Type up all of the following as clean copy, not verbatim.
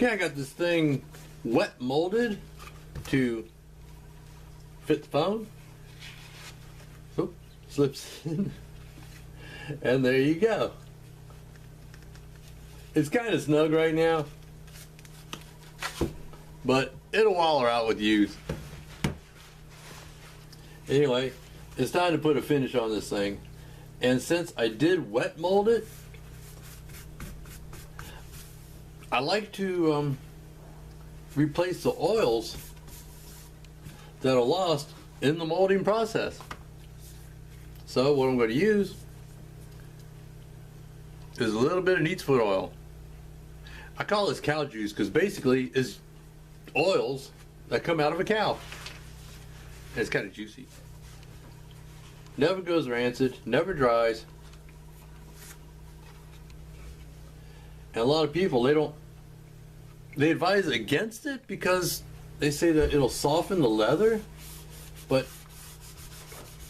Okay, I got this thing wet molded to fit the phone. Oop, slips in. And there you go. It's kind of snug right now, but it'll waller out with use. Anyway, it's time to put a finish on this thing. And since I did wet mold it, I like to replace the oils that are lost in the molding process. So what I'm going to use is a little bit of neat's foot oil. I call this cow juice because basically it's oils that come out of a cow. And it's kind of juicy. Never goes rancid, never dries. And a lot of people, they advise against it because they say that it'll soften the leather. But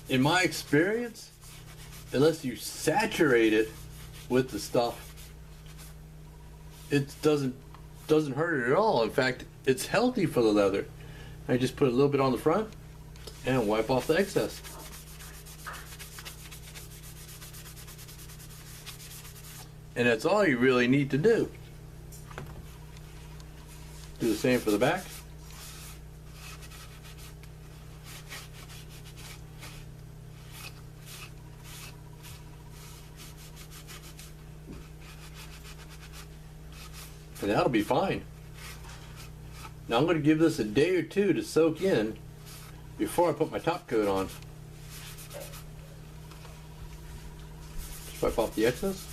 in my experience, unless you saturate it with the stuff, it doesn't hurt it at all. In fact, it's healthy for the leather. I just put a little bit on the front and wipe off the excess. And that's all you really need to do. Do the same for the back. And that'll be fine. Now I'm going to give this a day or two to soak in before I put my top coat on. Just wipe off the excess.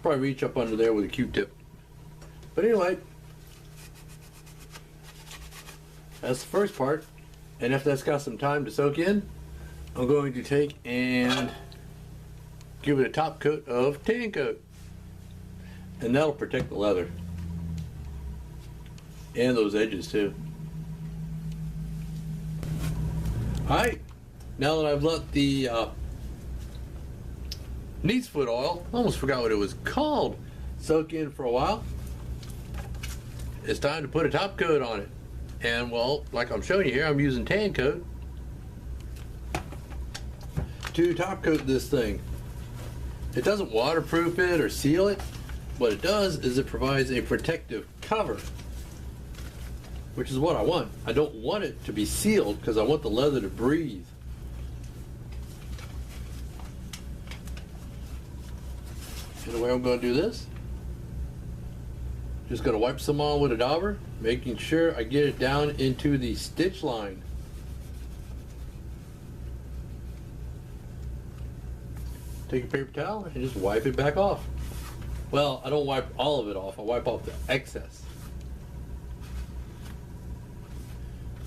Probably reach up under there with a Q-tip. But anyway, that's the first part. And if that's got some time to soak in, I'm going to take and give it a top coat of tan coat. And that'll protect the leather. And those edges too. Alright, now that I've let the neat's foot oil, almost forgot what it was called, soak in for a while, it's time to put a top coat on it. And well, like I'm showing you here, I'm using tan coat to top coat this thing. It doesn't waterproof it or seal it. What it does is it provides a protective cover, which is what I want. I don't want it to be sealed because I want the leather to breathe. And the way I'm going to do this, just going to wipe some on with a dauber, making sure I get it down into the stitch line. Take a paper towel and just wipe it back off. Well, I don't wipe all of it off, I wipe off the excess.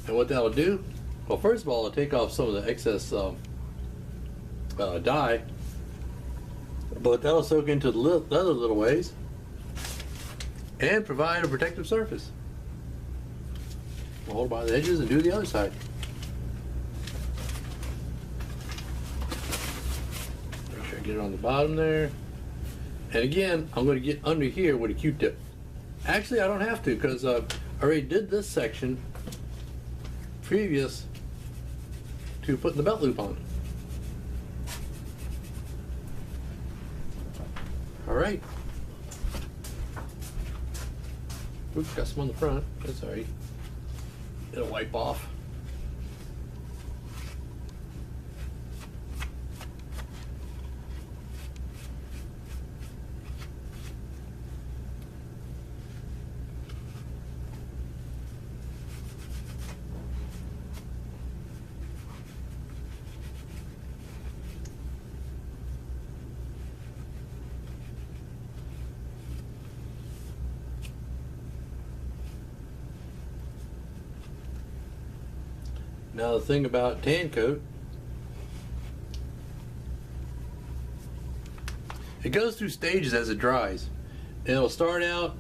And what that'll do, well, first of all, I'll take off some of the excess dye, but that'll soak into the leather little ways and provide a protective surface. I'll hold by the edges and do the other side. Make sure I get it on the bottom there. And again, I'm going to get under here with a Q-tip. Actually, I don't have to because I already did this section previous to putting the belt loop on. All right. Oops, got some on the front. That's all right. It'll wipe off. Now the thing about tan coat, it goes through stages as it dries. It'll start out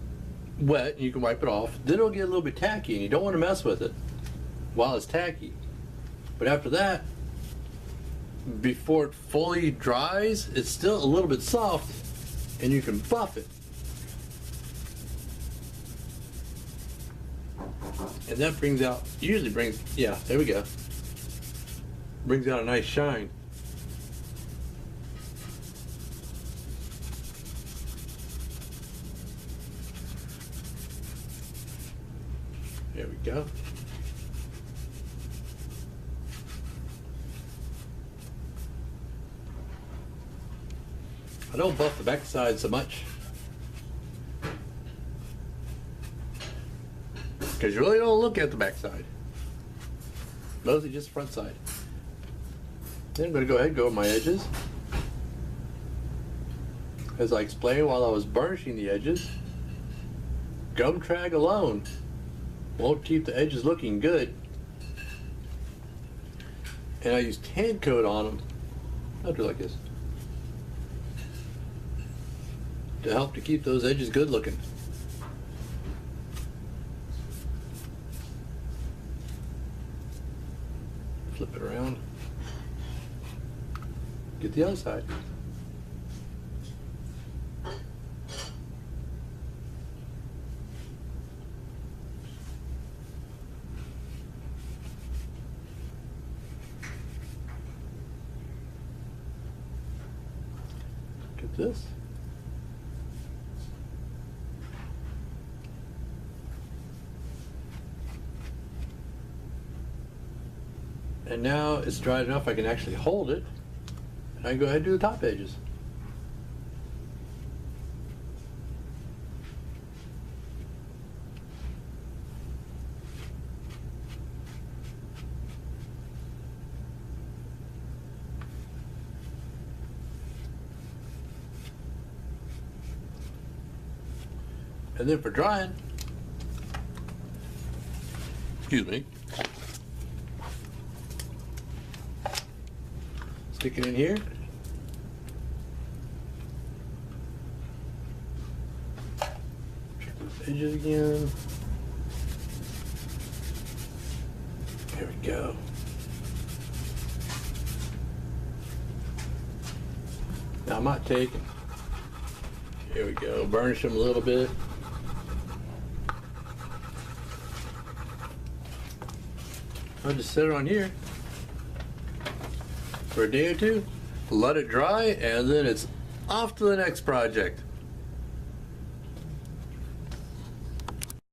wet and you can wipe it off. Then it'll get a little bit tacky and you don't want to mess with it while it's tacky. But after that, before it fully dries, it's still a little bit soft, and you can buff it. And that usually brings, yeah, there we go. Brings out a nice shine. There we go. I don't buff the backside so much, because you really don't look at the backside. Mostly just front side. Then I'm going to go ahead and go over my edges. As I explained while I was burnishing the edges, gum trag alone won't keep the edges looking good. And I use tan coat on them. I'll do it like this, to help to keep those edges good looking. Flip it around. Get the other side. Get this. And now it's dried enough I can actually hold it, and I can go ahead and do the top edges. And then for drying, excuse me, stick it in here. Check those edges again. There we go. Now I might take, here we go, burnish them a little bit. I'll just set it on here for a day or two, let it dry, and then it's off to the next project.